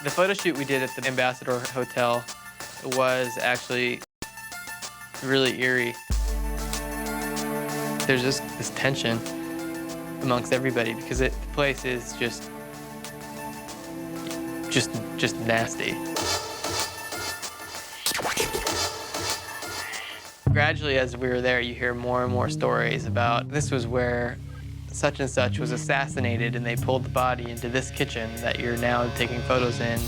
The photo shoot we did at the Ambassador Hotel was actually really eerie. There's just this tension amongst everybody because the place is just nasty. Gradually, as we were there, you hear more and more stories about this was where such and such was assassinated and they pulled the body into this kitchen that you're now taking photos in.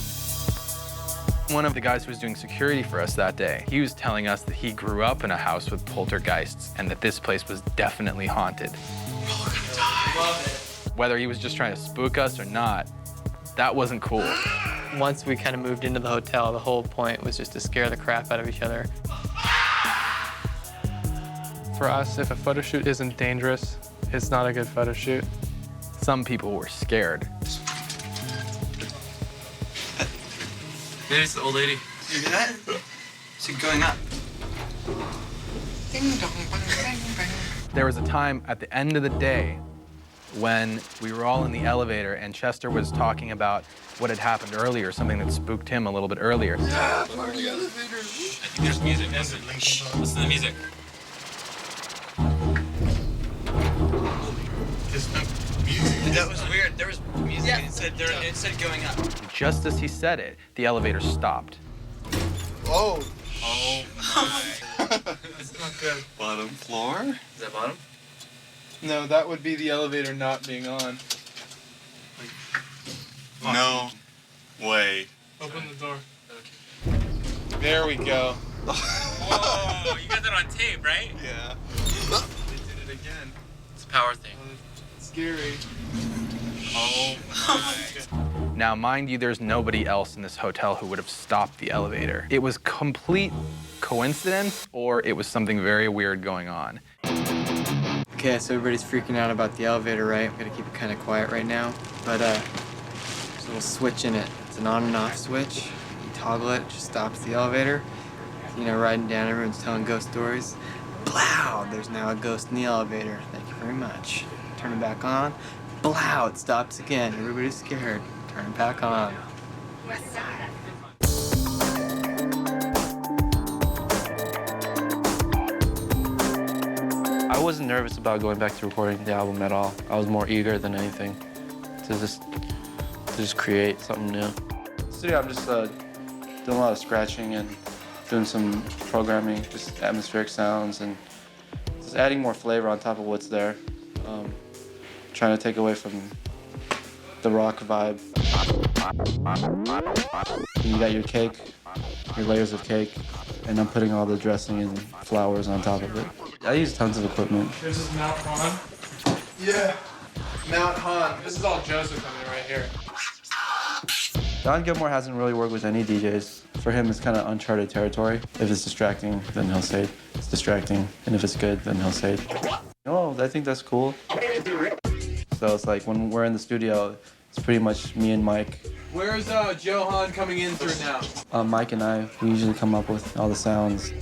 One of the guys who was doing security for us that day, he was telling us that he grew up in a house with poltergeists and that this place was definitely haunted. Love it. Whether he was just trying to spook us or not, that wasn't cool. Once we kind of moved into the hotel, the whole point was just to scare the crap out of each other. For us, if a photo shoot isn't dangerous, it's not a good photo shoot. Some people were scared. There's the old lady. You hear that? She's going up. Ding dong, bang, bang, bang. There was a time at the end of the day when we were all in the elevator and Chester was talking about what had happened earlier, something that spooked him a little bit earlier. Yeah, party elevator. I think there's music. Listen to the music. There's no music. That was weird. There was music and it said going up. Just as he said it, the elevator stopped. Oh. Oh. That's not good. Bottom floor? Is that bottom? No, that would be the elevator not being on. No way. Open the door. Okay. There we go. Whoa, you got that on tape, right? Yeah. They did it again. It's a power thing. Scary. Oh. Now, mind you, there's nobody else in this hotel who would have stopped the elevator. It was complete coincidence, or it was something very weird going on. Okay, so everybody's freaking out about the elevator, right? I'm gonna keep it kind of quiet right now. But there's a little switch in it. It's an on and off switch. You toggle it, it just stops the elevator. You know, riding down, everyone's telling ghost stories. Blow! There's now a ghost in the elevator. Thank you very much. Turn it back on. Blow! It stops again. Everybody's scared. Turn it back on. I wasn't nervous about going back to recording the album at all. I was more eager than anything to just create something new. Studio, I'm just doing a lot of scratching and doing some programming, just atmospheric sounds, and just adding more flavor on top of what's there. Trying to take away from the rock vibe. You got your cake, your layers of cake, and I'm putting all the dressing and flowers on top of it. I use tons of equipment. This is Mount Han. Yeah, Mount Han. This is all Joseph coming right here. Don Gilmore hasn't really worked with any DJs. For him, it's kind of uncharted territory. If it's distracting, then he'll say it's distracting. And if it's good, then he'll say, oh, I think that's cool. So it's like when we're in the studio, it's pretty much me and Mike. Where's Johan coming in through now? Mike and I, we usually come up with all the sounds.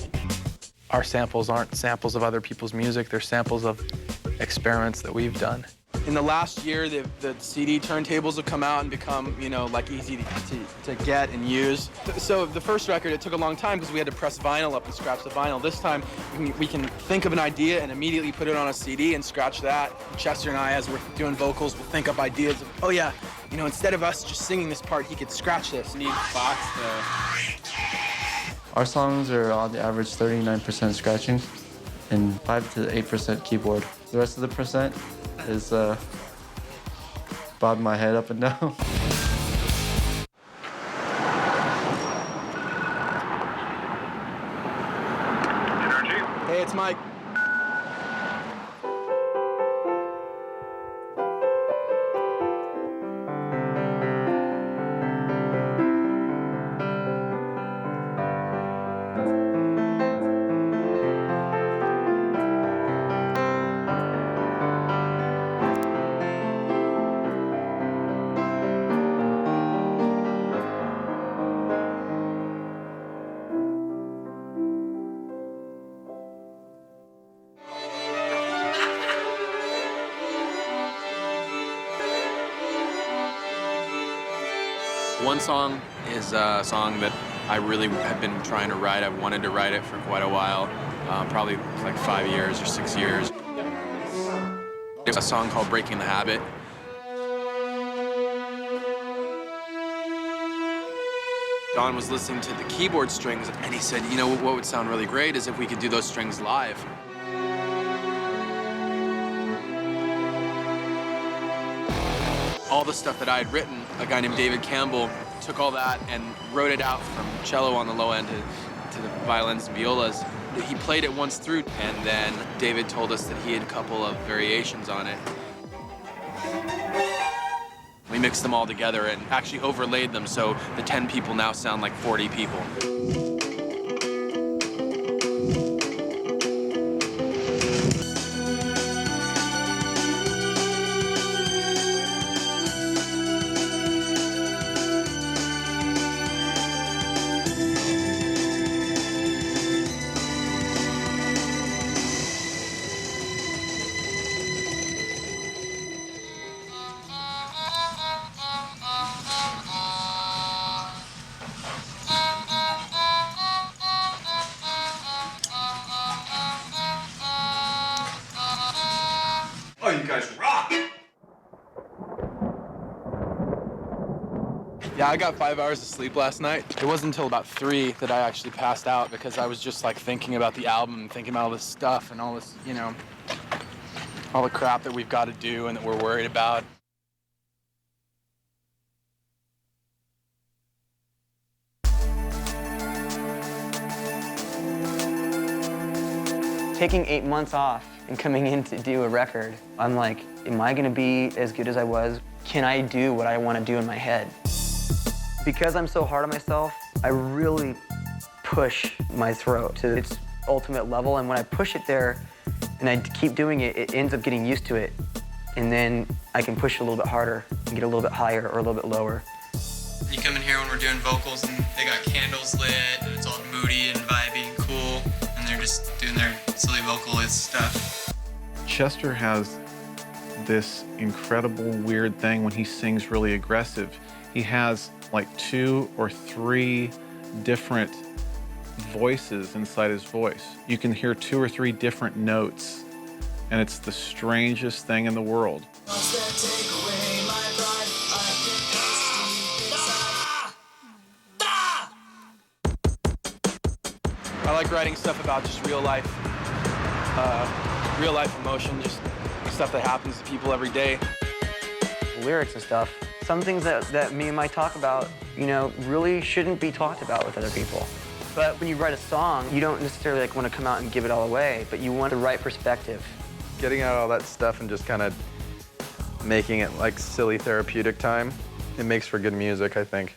Our samples aren't samples of other people's music, they're samples of experiments that we've done. In the last year, the CD turntables have come out and become, you know, like easy to get and use. So the first record, it took a long time because we had to press vinyl up and scratch the vinyl. This time, we can think of an idea and immediately put it on a CD and scratch that. Chester and I, as we're doing vocals, will think up ideas of, oh yeah, you know, instead of us just singing this part, he could scratch this. Need box though. Our songs are on the average 39% scratching and 5 to 8% keyboard. The rest of the percent is bobbing my head up and down. Hey, it's Mike. One song is a song that I really have been trying to write. I've wanted to write it for quite a while, probably like 5 years or 6 years. It's a song called Breaking the Habit. Don was listening to the keyboard strings, and he said, you know, what would sound really great is if we could do those strings live. All the stuff that I had written, a guy named David Campbell took all that and wrote it out from cello on the low end to the violins and violas. He played it once through, and then David told us that he had a couple of variations on it. We mixed them all together and actually overlaid them, so the 10 people now sound like 40 people. Oh, you guys rock! Yeah, I got 5 hours of sleep last night. It wasn't until about 3 that I actually passed out because I was just like thinking about the album and thinking about all this stuff and all this, you know, all the crap that we've got to do and that we're worried about. Taking 8 months off and coming in to do a record, I'm like, am I gonna be as good as I was? Can I do what I want to do in my head? Because I'm so hard on myself, I really push my throat to its ultimate level, and when I push it there and I keep doing it, it ends up getting used to it, and then I can push a little bit harder and get a little bit higher or a little bit lower. You come in here when we're doing vocals and they got candles lit and it's all moody and vibey and cool, and they're just doing their silly vocalist stuff. Chester has this incredible weird thing when he sings really aggressive. He has like 2 or 3 different voices inside his voice. You can hear 2 or 3 different notes, and it's the strangest thing in the world. I like writing stuff about just real life emotion, just stuff that happens to people every day. Lyrics and stuff, some things that me and Mike talk about, you know, really shouldn't be talked about with other people. But when you write a song, you don't necessarily like want to come out and give it all away, but you want the right perspective. Getting out all that stuff and just kind of making it like silly therapeutic time, it makes for good music, I think.